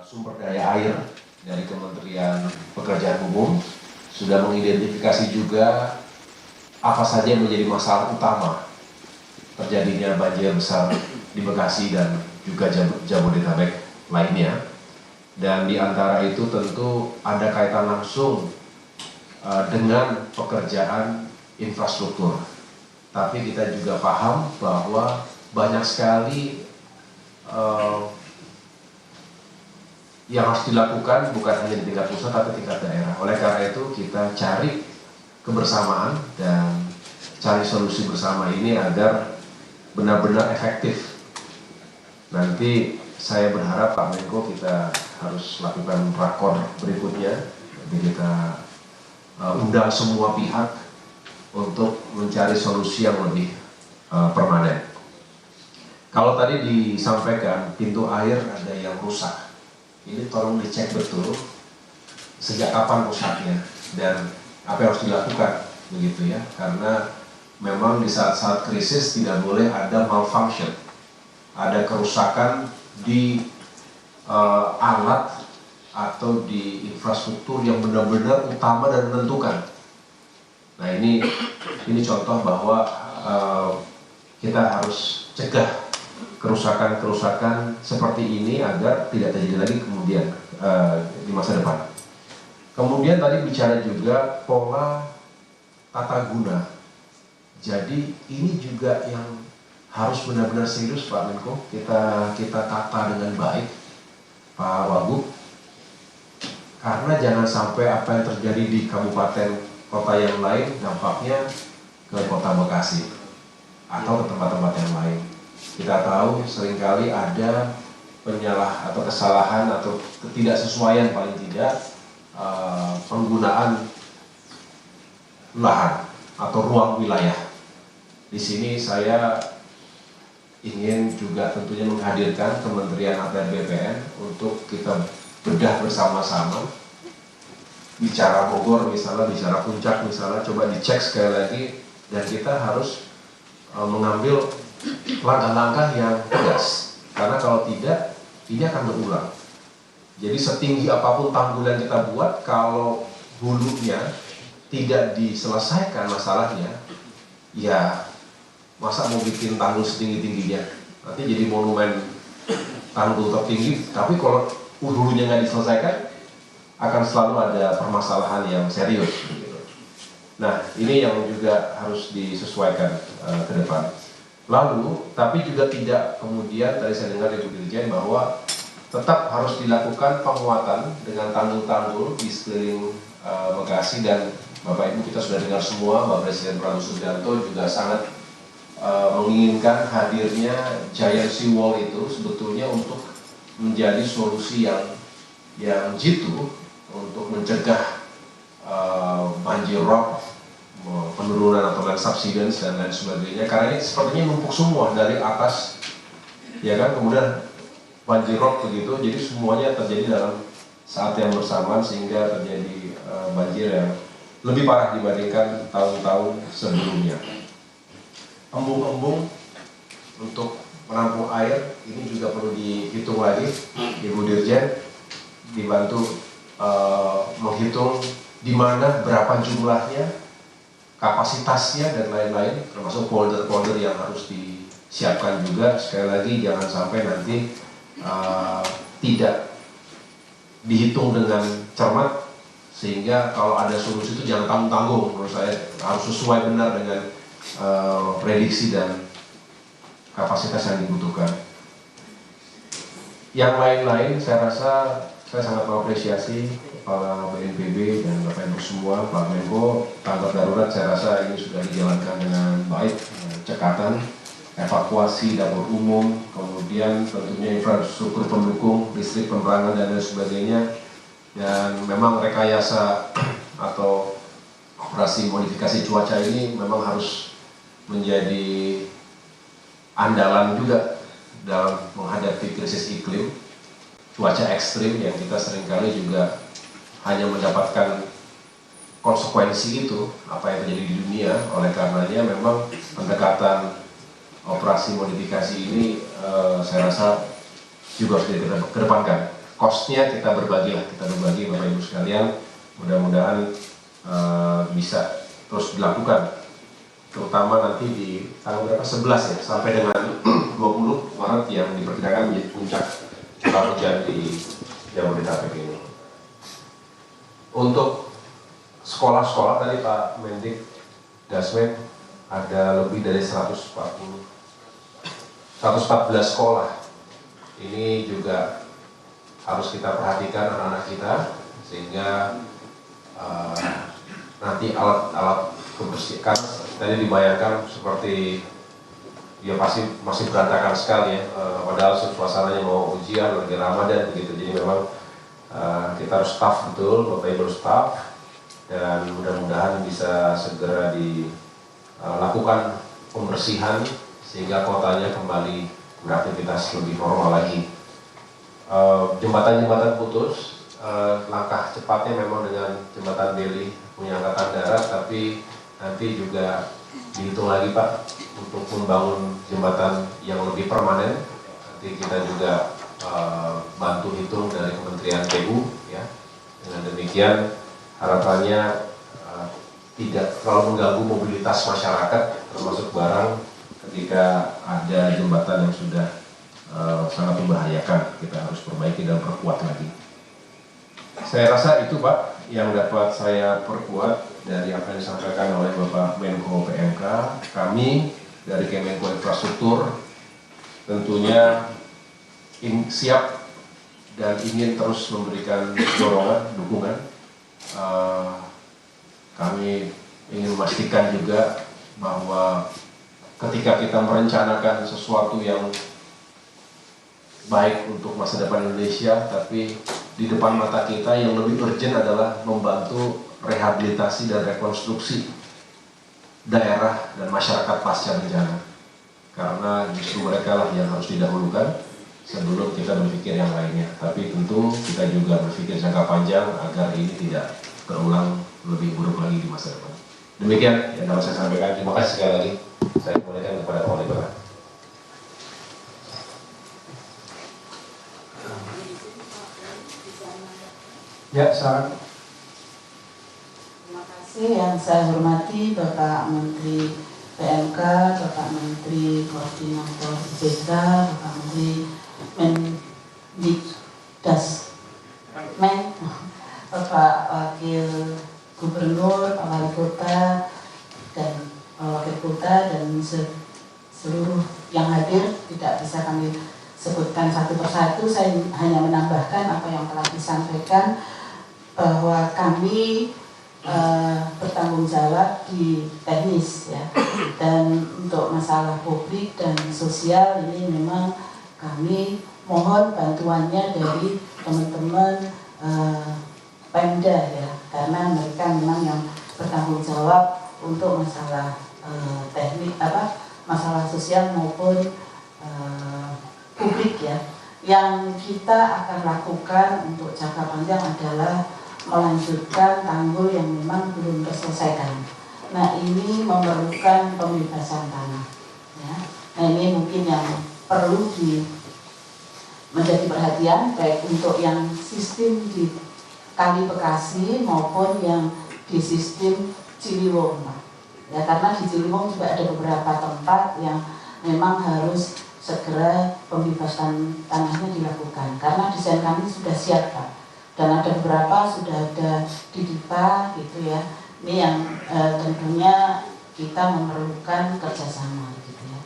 sumber daya air dari Kementerian Pekerjaan Umum sudah mengidentifikasi juga apa saja yang menjadi masalah utama terjadinya banjir besar di Bekasi dan juga Jabodetabek lainnya. Dan di antara itu tentu ada kaitan langsung dengan pekerjaan infrastruktur. Tapi kita juga paham bahwa banyak sekali yang harus dilakukan bukan hanya di tingkat pusat tapi tingkat daerah. Oleh karena itu kita cari kebersamaan dan cari solusi bersama ini agar benar-benar efektif. Nanti saya berharap Pak Menko kita harus lakukan rakor berikutnya. Jadi kita undang semua pihak untuk mencari solusi yang lebih permanen. Kalau tadi disampaikan pintu air ada yang rusak. Ini tolong dicek betul sejak kapan rusaknya dan apa yang harus dilakukan, begitu ya. Karena memang di saat-saat krisis tidak boleh ada malfunction, ada kerusakan di alat atau di infrastruktur yang benar-benar utama dan menentukan. Nah ini contoh bahwa kita harus cegah kerusakan-kerusakan seperti ini agar tidak terjadi lagi kemudian di masa depan. Kemudian tadi bicara juga pola tata guna. Jadi ini juga yang harus benar-benar serius Pak Menko, kita tata dengan baik Pak Wagub. Karena jangan sampai apa yang terjadi di kabupaten kota yang lain dampaknya ke kota Bekasi atau ke tempat-tempat yang lain. Kita tahu seringkali ada penyalah atau kesalahan atau ketidaksesuaian paling tidak penggunaan lahan atau ruang wilayah. Di sini saya ingin juga tentunya menghadirkan Kementerian ATR BPN untuk kita bedah bersama-sama. Bicara Bogor misalnya, bicara Puncak misalnya, coba dicek sekali lagi dan kita harus mengambil langkah-langkah yang tegas, karena kalau tidak, ini akan berulang. Jadi setinggi apapun tanggul yang kita buat, kalau hulunya tidak diselesaikan masalahnya, ya masa mau bikin tanggul setinggi-tingginya, nanti jadi monumen tanggul tertinggi, tapi kalau hulunya nggak diselesaikan, akan selalu ada permasalahan yang serius. Nah, ini yang juga harus disesuaikan ke depan. Lalu, tapi juga tidak kemudian, tadi saya dengar dari Bu Dirjen bahwa tetap harus dilakukan penguatan dengan tanggul-tanggul di sekeliling Bekasi, dan Bapak Ibu kita sudah dengar semua, Bapak Presiden Prabowo Subianto juga sangat menginginkan hadirnya giant seawall itu sebetulnya untuk menjadi solusi yang jitu untuk mencegah banjir rob, penurunan atau land subsidence dan lain sebagainya, karena ini sepertinya numpuk semua dari atas, ya kan, kemudian banjir rob begitu, jadi semuanya terjadi dalam saat yang bersamaan sehingga terjadi banjir yang lebih parah dibandingkan tahun-tahun sebelumnya. Embung-embung untuk menampung air ini juga perlu dihitung lagi, Ibu Dirjen dibantu menghitung di mana berapa jumlahnya, kapasitasnya dan lain-lain, termasuk folder-folder yang harus disiapkan juga. Sekali lagi jangan sampai nanti tidak dihitung dengan cermat, sehingga kalau ada solusi itu jangan tanggung-tanggung. Menurut saya harus sesuai benar dengan prediksi dan kapasitas yang dibutuhkan. Yang lain-lain saya rasa saya sangat mengapresiasi Kepala BNPB dan Bapak Ibu semua, Pak Menko. Tanggap darurat saya rasa ini sudah dijalankan dengan baik, cekatan, evakuasi dapur umum, kemudian tentunya infrastruktur pendukung, listrik, penerangan dan lain sebagainya. Dan memang rekayasa atau operasi modifikasi cuaca ini memang harus menjadi andalan juga dalam menghadapi krisis iklim, cuaca ekstrim yang kita seringkali juga hanya mendapatkan konsekuensi itu, apa yang terjadi di dunia. Oleh karenanya memang pendekatan operasi modifikasi ini saya rasa juga harus dikedepankan. cost-nya kita berbagi Bapak Ibu sekalian, mudah-mudahan bisa terus dilakukan, terutama nanti di tanggal berapa, 11 ya, sampai dengan 20 Maret yang diperkirakan menjadi puncak curah hujan di Jabodetabek ini. Untuk sekolah-sekolah tadi Pak Mendik Dasmen ada lebih dari 114 sekolah. Ini juga harus kita perhatikan anak-anak kita, sehingga nanti alat-alat kebersihan tadi dibayangkan seperti ya pasti masih berantakan sekali ya, padahal suasananya mau ujian lagi Ramadan begitu. Jadi memang kita harus staff betul, Bapak Ibu staff, dan mudah-mudahan bisa segera dilakukan pembersihan sehingga kotanya kembali beraktivitas lebih normal lagi. Jembatan-jembatan putus, langkah cepatnya memang dengan jembatan Beli punya Angkatan Darat, tapi nanti juga dihitung lagi Pak untuk membangun jembatan yang lebih permanen. Nanti kita juga bantu hitung dari Kementerian PU ya. Dengan demikian harapannya tidak terlalu mengganggu mobilitas masyarakat termasuk barang ketika ada jembatan yang sudah sangat membahayakan. Kita harus perbaiki dan perkuat lagi. Saya rasa itu Pak yang dapat saya perkuat dari apa yang disampaikan oleh Bapak Menko PMK. Kami dari Kemenko Infrastruktur tentunya siap dan ingin terus memberikan dorongan, dukungan. Kami ingin memastikan juga bahwa ketika kita merencanakan sesuatu yang baik untuk masa depan Indonesia, tapi di depan mata kita yang lebih urgent adalah membantu rehabilitasi dan rekonstruksi daerah dan masyarakat pasca bencana. Karena justru mereka lah yang harus didahulukan sebelum kita berpikir yang lainnya. Tapi tentu kita juga berpikir jangka panjang agar ini tidak terulang lebih buruk lagi di masa depan. Demikian yang dapat saya sampaikan. Terima kasih sekali lagi. Saya kembalikan kepada Pak Wali Kota. Ya, saran. Terima kasih yang saya hormati Bapak Menteri PMK, Bapak Menteri Koordinator BK, Bapak Menteri Mendikdasmen, Bapak Wakil Gubernur, Pak Wali Kota, dan Wakil Kota, dan seluruh yang hadir. Tidak bisa kami sebutkan satu persatu, saya hanya menambahkan apa yang telah disampaikan, bahwa kami bertanggung jawab di teknis ya, dan untuk masalah publik dan sosial ini memang kami mohon bantuannya dari teman-teman Pemda ya, karena mereka memang yang bertanggung jawab untuk masalah teknik masalah sosial maupun publik ya. Yang kita akan lakukan untuk jangka panjang adalah melanjutkan tanggul yang memang belum terselesaikan. Nah, ini memerlukan pembebasan tanah ya. Nah, ini mungkin yang perlu menjadi perhatian, baik untuk yang sistem di Kali Bekasi maupun yang di sistem Ciliwung ya, karena di Ciliwung juga ada beberapa tempat yang memang harus segera pembebasan tanahnya dilakukan, karena desain kami sudah siap Pak, dan ada beberapa sudah ada di DIPA gitu ya. Ini yang tentunya kita memerlukan kerjasama gitu ya.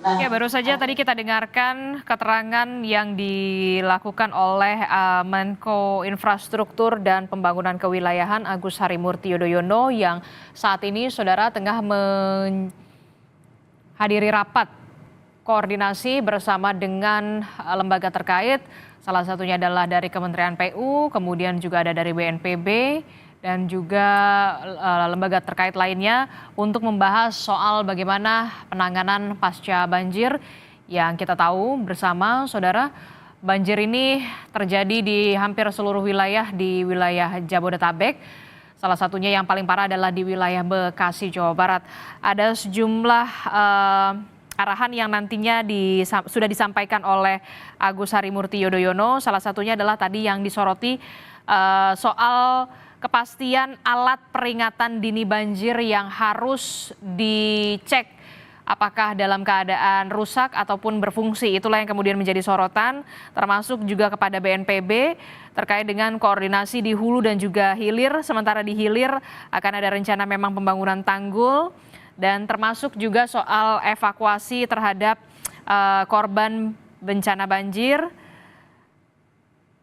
Nah, ya, baru saja tadi kita dengarkan keterangan yang dilakukan oleh Menko Infrastruktur dan Pembangunan Kewilayahan Agus Harimurti Yudhoyono yang saat ini saudara tengah menghadiri rapat koordinasi bersama dengan lembaga terkait. Salah satunya adalah dari Kementerian PU, kemudian juga ada dari BNPB, dan juga lembaga terkait lainnya untuk membahas soal bagaimana penanganan pasca banjir yang kita tahu bersama saudara. Banjir ini terjadi di hampir seluruh wilayah di wilayah Jabodetabek. Salah satunya yang paling parah adalah di wilayah Bekasi, Jawa Barat. Ada sejumlah arahan yang nantinya sudah disampaikan oleh Agus Harimurti Yudhoyono. Salah satunya adalah tadi yang disoroti soal kepastian alat peringatan dini banjir yang harus dicek apakah dalam keadaan rusak ataupun berfungsi. Itulah yang kemudian menjadi sorotan, termasuk juga kepada BNPB terkait dengan koordinasi di hulu dan juga hilir. Sementara di hilir akan ada rencana memang pembangunan tanggul, dan termasuk juga soal evakuasi terhadap korban bencana banjir,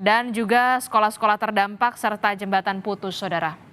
dan juga sekolah-sekolah terdampak serta jembatan putus, saudara.